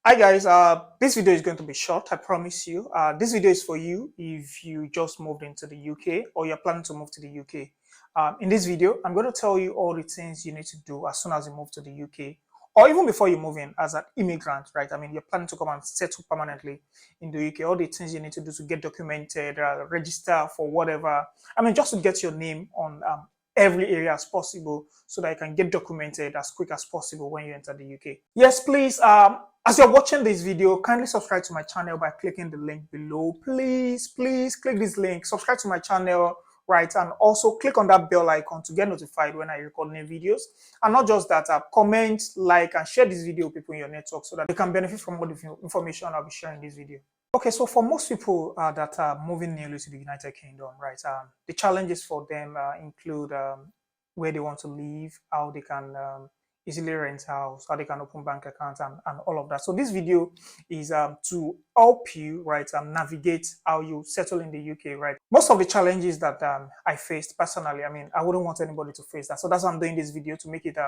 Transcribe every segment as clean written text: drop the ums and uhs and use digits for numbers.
Hi guys, this video is going to be short, I promise you. This video is for you if you just moved into the UK or you're planning to move to the UK. In this video, I'm going to tell you all the things you need to do as soon as you move to the UK or even before you move in as an immigrant, right? I mean, you're planning to come and settle permanently in the UK, all the things you need to do to get documented, register for whatever. I mean, just to get your name on every area as possible so that you can get documented as quick as possible when you enter the UK. Yes, please. As you're watching this video, kindly subscribe to my channel by clicking the link below. Please click this link, subscribe to my channel, right? And also click on that bell icon to get notified when I record new videos. And not just that, comment, like, and share this video with people in your network so that they can benefit from all the information I'll be sharing in this video. Okay, so for most people that are moving newly to the United Kingdom, right, the challenges for them include where they want to live, how they can easily rent house, how they can open bank accounts, and all of that. So this video is to help you, right, navigate how you settle in the UK, right? Most of the challenges that I faced personally, I mean, I wouldn't want anybody to face that. So that's why I'm doing this video, to make it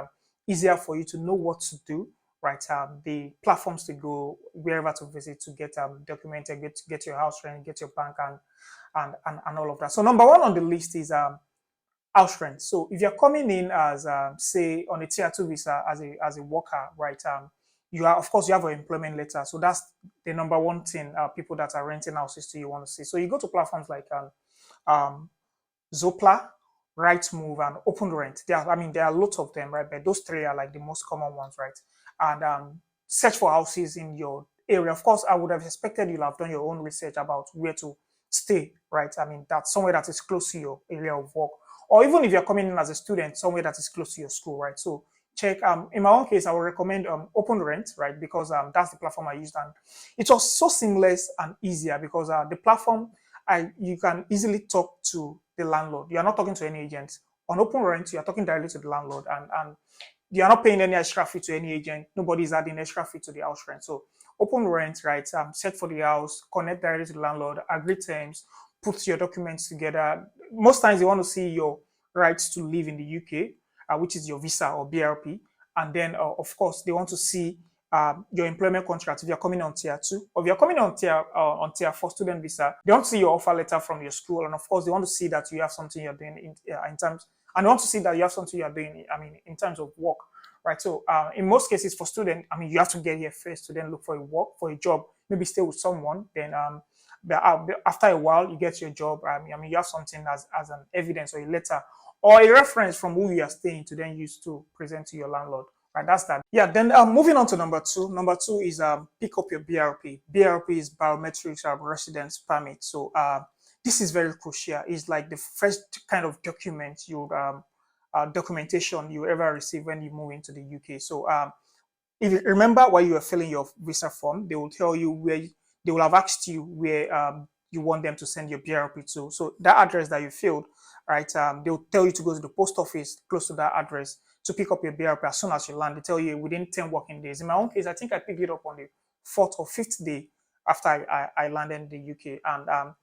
easier for you to know what to do, right? The platforms to go, wherever to visit to get documented, get your house rent, get your bank, and all of that. So number one on the list is house rent. So if you're coming in as say on a tier 2 visa as a worker, right? You are, of course, you have an employment letter. So that's the number one thing people that are renting houses to you want to see. So you go to platforms like Zoopla, Rightmove, and Open Rent. There are lots of them, right? But those three are like the most common ones, right? And search for houses in your area. Of course, I would have expected you'll have done your own research about where to stay, right? I mean, that's somewhere that is close to your area of work. Or even if you're coming in as a student, somewhere that is close to your school, right? So check. In my own case, I would recommend Open Rent, right? Because that's the platform I used, and it was so seamless and easier because the platform, you can easily talk to the landlord. You are not talking to any agent. On Open Rent, you are talking directly to the landlord, and you are not paying any extra fee to any agent. Nobody is adding extra fee to the house rent. So Open Rent, right? Set for the house, connect directly to the landlord, agree terms, put your documents together. Most times they want to see your rights to live in the UK, which is your visa or BRP, and then of course they want to see your employment contract if you're coming on tier 2, or if you're coming on tier 4 student visa. They want to see your offer letter from your school, and of course they want to see that you have something you're doing in terms, and they want to see that you have something you're doing. I mean, in terms of work, right? So in most cases for student, I mean, you have to get here first to then look for a work, for a job, maybe stay with someone, then but after a while you get your job. I mean, you have something as an evidence or a letter or a reference from who you are staying to then use to present to your landlord. Right, that's that. Yeah, then moving on to number two. Number two is pick up your BRP. BRP is biometric residence permit. So this is very crucial. It's like the first kind of document documentation you ever receive when you move into the UK. So if you remember while you were filling your visa form, they will tell you where they will have asked you where you want them to send your BRP to. So that address that you filled, right? They'll tell you to go to the post office close to that address to pick up your BRP as soon as you land. They tell you within 10 working days. In my own case, I think I picked it up on the 4th or 5th day after I landed in the UK, and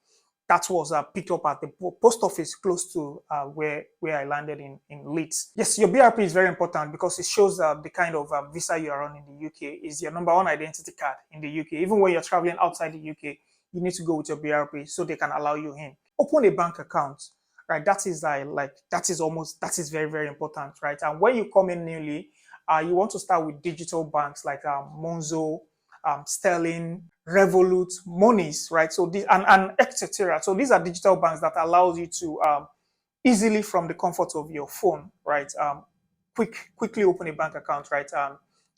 that was picked up at the post office close to where I landed in Leeds. Yes, your BRP is very important because it shows the kind of visa you are on in the UK. Is your number one identity card in the UK. Even when you're traveling outside the UK, you need to go with your BRP so they can allow you in. Open a bank account, right? That is that is very, very important, right? And when you come in newly, you want to start with digital banks like Monzo, Starling, Revolut, Monese, right? So these and etc. So these are digital banks that allows you to easily from the comfort of your phone, right? Quickly open a bank account, right?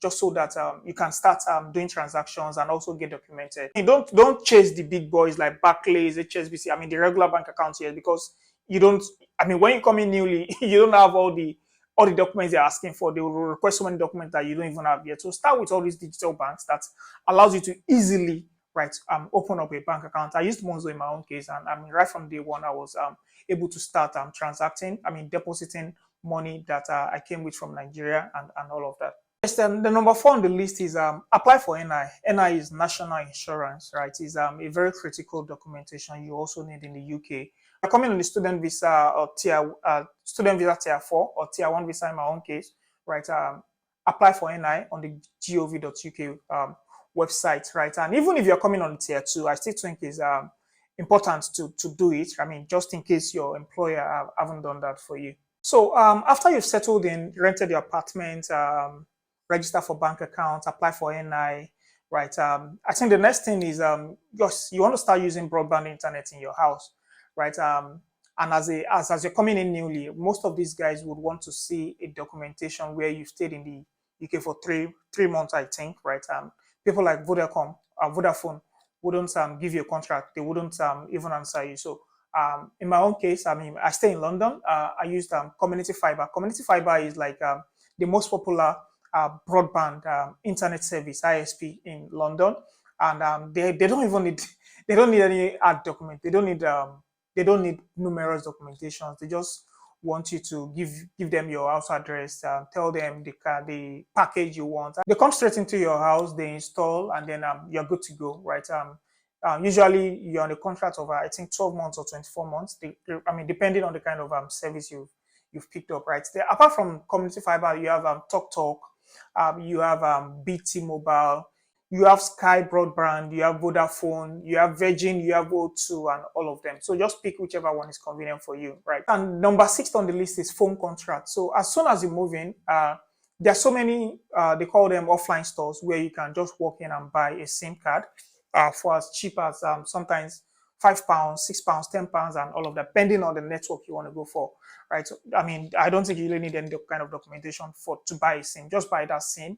Just so that you can start doing transactions and also get documented. You don't chase the big boys like Barclays, HSBC. I mean the regular bank accounts here, because you don't. I mean, when you come in newly, you don't have all the documents they're asking for. They will request so many documents that you don't even have yet. So start with all these digital banks that allows you to easily, right, open up a bank account. I used Monzo in my own case, and I mean, right from day one, I was able to start transacting. I mean, depositing money that I came with from Nigeria and all of that. Yes, then the number 4 on the list is apply for NI. NI is national insurance, right? It's a very critical documentation you also need in the UK. You're coming on the student visa or student visa tier 4 or tier 1 visa in my own case, right? Apply for NI on the gov.uk website, right? And even if you're coming on tier 2, I still think is important to do it. I mean, just in case your employer haven't done that for you. So after you've settled in, rented your apartment, register for bank account, apply for NI, right? I think the next thing is you want to start using broadband internet in your house, right? And as you're coming in newly, most of these guys would want to see a documentation where you stayed in the UK for three months, I think, right? People like Vodafone wouldn't give you a contract. They wouldn't even answer you. So in my own case, I mean, I stay in London. I used community fibre. Community fibre is like the most popular broadband internet service (ISP) in London, and they don't even need they don't need any ad document. They don't need numerous documentations. They just want you to give them your house address, tell them the package you want. They come straight into your house, they install, and then you're good to go, right? Usually you're on a contract of I think 12 months or 24 months. I mean, depending on the kind of service you've picked up, right? Apart from community fiber, you have TalkTalk, you have BT Mobile, you have Sky Broadband, you have Vodafone, you have Virgin, you have O2, and all of them. So just pick whichever one is convenient for you, right? And number 6 on the list is phone contract. So as soon as you move in, there are so many, they call them offline stores, where you can just walk in and buy a SIM card for as cheap as sometimes £5, £6, £10, and all of that, depending on the network you want to go for, right? So, I mean, I don't think you really need any kind of documentation to buy a SIM. Just buy that SIM,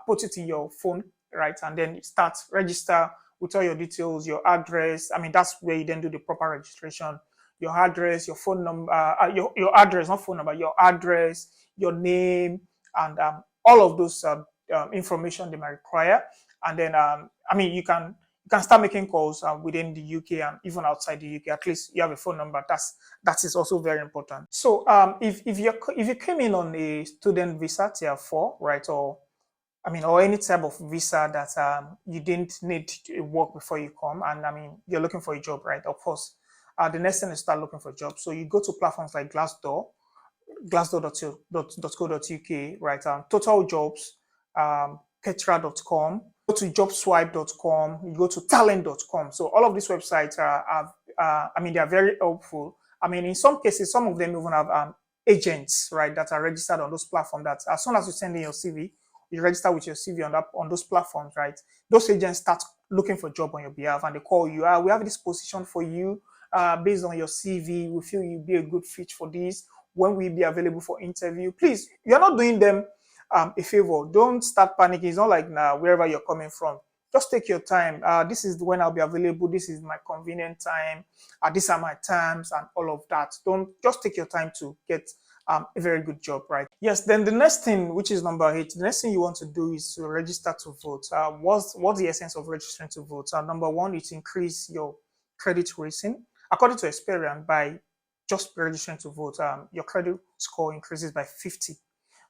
put it in your phone, right? And then start register with all your details, your address. I mean, that's where you then do the proper registration. Your address, your phone number, your address, not phone number, your address, your name, and all of those information they might require. And then, I mean, you can start making calls within the UK and even outside the UK. At least you have a phone number. That is also very important. So if you came in on a student visa tier 4, right, or any type of visa that you didn't need to work before you come, and I mean you're looking for a job, right? Of course, the next thing is start looking for a job. So you go to platforms like Glassdoor.co.uk, right? Totaljobs, Caterer.com, go to Jobswipe.com, you go to Talent.com. So all of these websites they are very helpful. I mean, in some cases, some of them even have agents, right, that are registered on those platforms. That as soon as you send in your CV, you register with your CV on those platforms, right? Those agents start looking for a job on your behalf, and they call you. We have this position for you based on your CV. We feel you'll be a good fit for this. When will you be available for interview? Please, you're not doing them a favor. Don't start panicking. It's not like now wherever you're coming from. Just take your time. This is when I'll be available. This is my convenient time. These are my times and all of that. Don't just take your time to get a very good job, right? Yes. Then the next thing, which is number 8, the next thing you want to do is to register to vote. What's the essence of registering to vote? Number 1 is increase your credit rating. According to Experian, by just registering to vote, your credit score increases by 50,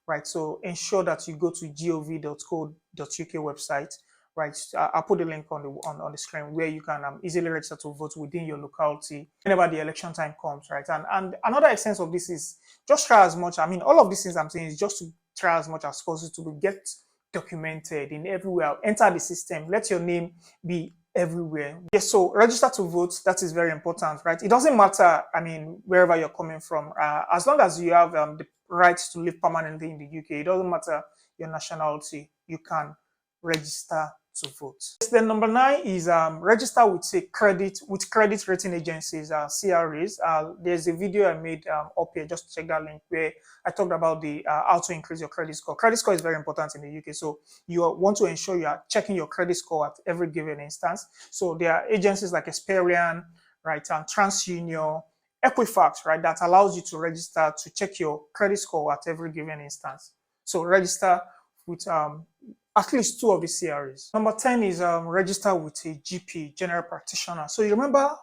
right? So ensure that you go to gov.co.uk website, right? I'll put the link on the screen where you can easily register to vote within your locality whenever the election time comes, right? And another essence of this is just try as much. I mean, all of these things I'm saying is just to try as much as possible to get documented in everywhere. Enter the system. Let your name be everywhere. Yes, so register to vote. That is very important, right? It doesn't matter, I mean, wherever you're coming from, as long as you have the right to live permanently in the UK. It doesn't matter your nationality. You can register to vote. Then number 9 is register with credit rating agencies, CRAs. There's a video I made up here. Just check that link where I talked about the how to increase your credit score. Credit score is very important in the UK, so you want to ensure you are checking your credit score at every given instance. So there are agencies like Experian, right, and TransUnion, Equifax, right, that allows you to register to check your credit score at every given instance. So register with at least 2 of the CRAs. Number 10 is register with a GP, general practitioner. So you remember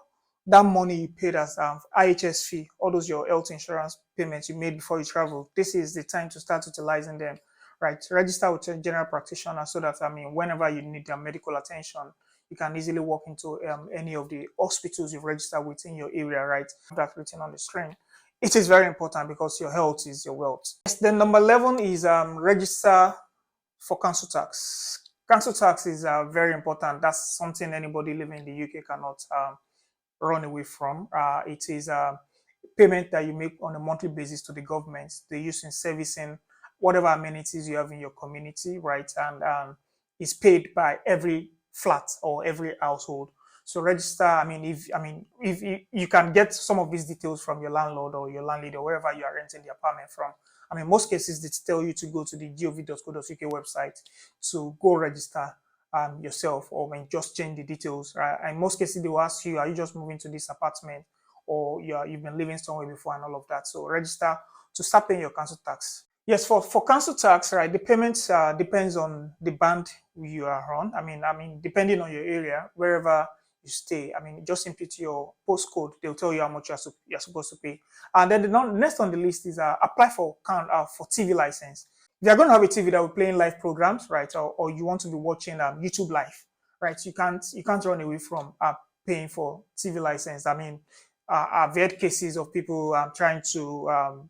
that money you paid as IHS fee, all those your health insurance payments you made before you travel. This is the time to start utilizing them, right? Register with a general practitioner so that, whenever you need their medical attention, you can easily walk into any of the hospitals you've registered with in your area, right? That's written on the screen. It is very important because your health is your wealth. Then number 11 is register for council tax. Council tax is very important. That's something anybody living in the UK cannot run away from. It is a payment that you make on a monthly basis to the government. They use in servicing whatever amenities you have in your community, right? And it's paid by every flat or every household. So register. If you can get some of these details from your landlord or your landlady or wherever you are renting the apartment from. Most cases they tell you to go to the gov.co.uk website to go register yourself, or just change the details. Right? In most cases, they will ask you, "Are you just moving to this apartment, or you've been living somewhere before," and all of that. So register to start paying your council tax. Yes, for council tax, right? The payments depends on the band you are on. Depending on your area, wherever you stay. Just input your postcode. They'll tell you how much you're supposed to pay. And then the next on the list is apply for TV license. If you're going to have a TV that will play in live programs, right, or you want to be watching YouTube live, right, you can't run away from paying for TV license. I've heard cases of people trying to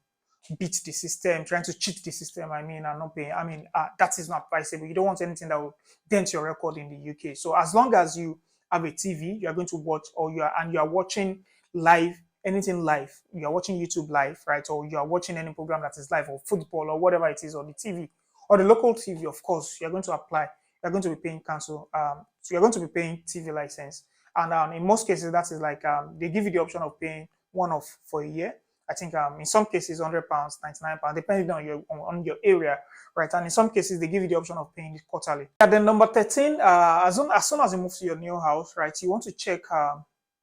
beat the system, trying to cheat the system. And not paying. That is not advisable. You don't want anything that will dent your record in the UK. So as long as you have a TV, you are going to watch, or you are watching live, anything live, you are watching YouTube live, right? Or you are watching any program that is live, or football, or whatever it is, on the TV, or the local TV, of course, you're going to apply. You're going to be paying council. So you're going to be paying TV license. And in most cases, that is like they give you the option of paying one-off for a year. I think in some cases, £100, £99, depending on your area, right? And in some cases, they give you the option of paying it quarterly. And then number 13, as soon as you move to your new house, right, you want to check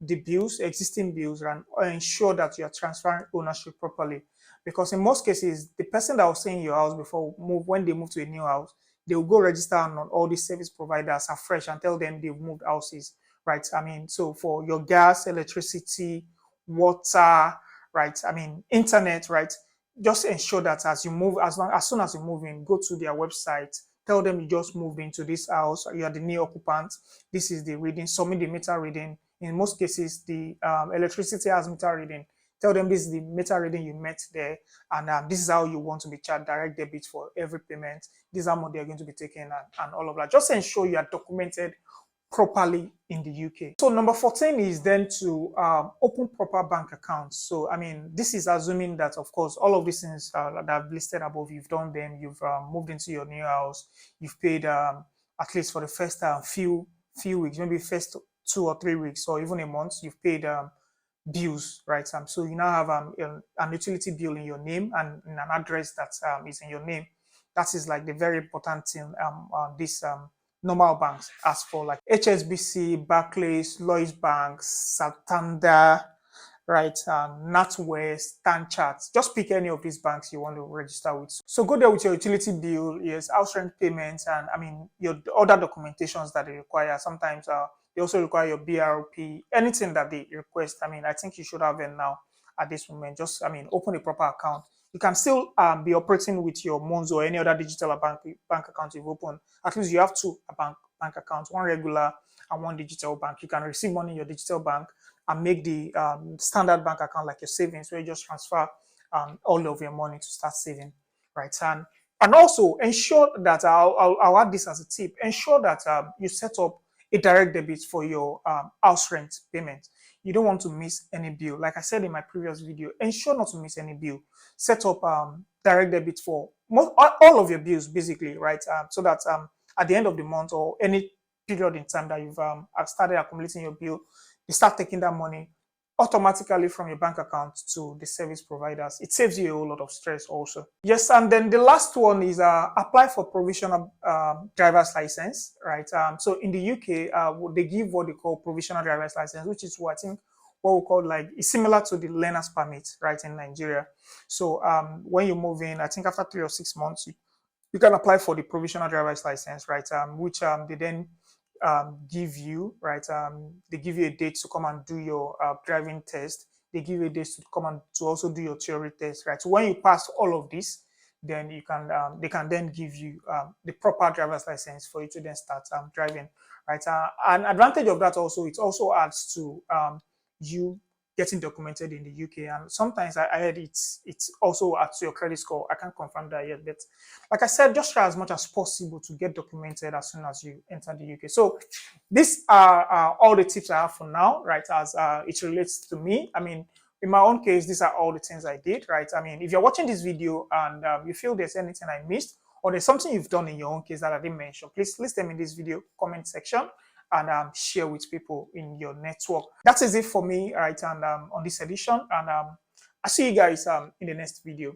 the bills, existing bills, and ensure that you are transferring ownership properly. Because in most cases, the person that was staying in your house before when they move to a new house, they will go register on all these service providers afresh and tell them they've moved houses, right? So for your gas, electricity, water, right? Internet, right? Just ensure that as soon as you move in, go to their website, tell them you just moved into this house, you are the new occupant. This is the reading, submit the meter reading. In most cases, the electricity has meter reading. Tell them this is the meter reading you met there, and this is how you want to be charged direct debit for every payment. This is how much they're going to be taking, and all of that. Just ensure you are documented properly in the UK. So number 14 is then to open proper bank accounts. So this is assuming that, of course, all of these things that I've listed above, you've done them, you've moved into your new house, you've paid at least for the first few weeks, maybe first 2 or 3 weeks, or even a month, you've paid bills, right? So you now have an utility bill in your name and an address that is in your name. That is like the very important thing on this normal banks ask for, like HSBC, Barclays, Lloyds Bank, Santander, right? Natwest, Standchart. Just pick any of these banks you want to register with. So go there with your utility bill, yes, house rent payments, and your other documentations that they require. Sometimes they also require your BRP, anything that they request. I think you should have them now at this moment. Just open a proper account. You can still be operating with your Monzo or any other digital bank account you've opened. At least you have two bank accounts, one regular and one digital bank. You can receive money in your digital bank and make the standard bank account like your savings, where you just transfer all of your money to start saving, right? And also ensure that I'll add this as a tip. Ensure that you set up a direct debit for your house rent payment. You don't want to miss any bill. Like I said in my previous video, ensure not to miss any bill. Set up direct debit for all of your bills, basically, right? So that at the end of the month or any period in time that you've started accumulating your bill, you start taking that money automatically from your bank account to the service providers. It saves you a whole lot of stress also. Yes, and then the last one is apply for provisional driver's license, right? So in the UK, they give what they call provisional driver's license, which is what I think what we call is similar to the learner's permit, right, in Nigeria. So when you move in, I think after 3 or 6 months, you can apply for the provisional driver's license, right? Which they then give you, right? They give you a date to come and do your driving test. They give you a date to come and to also do your theory test, right? So when you pass all of this, then you can they can then give you the proper driver's license for you to then start driving, right? An advantage of that also, it also adds to you getting documented in the UK. And sometimes I heard it's also adds to your credit score. I can't confirm that yet, but like I said, just try as much as possible to get documented as soon as you enter the UK. So these are all the tips I have for now, right? As it relates to me. I mean, in my own case, these are all the things I did, right? I mean, if you're watching this video and you feel there's anything I missed, or there's something you've done in your own case that I didn't mention, please list them in this video comment section and share with people in your network. That is it for me, right? And on this edition, and I'll see you guys in the next video.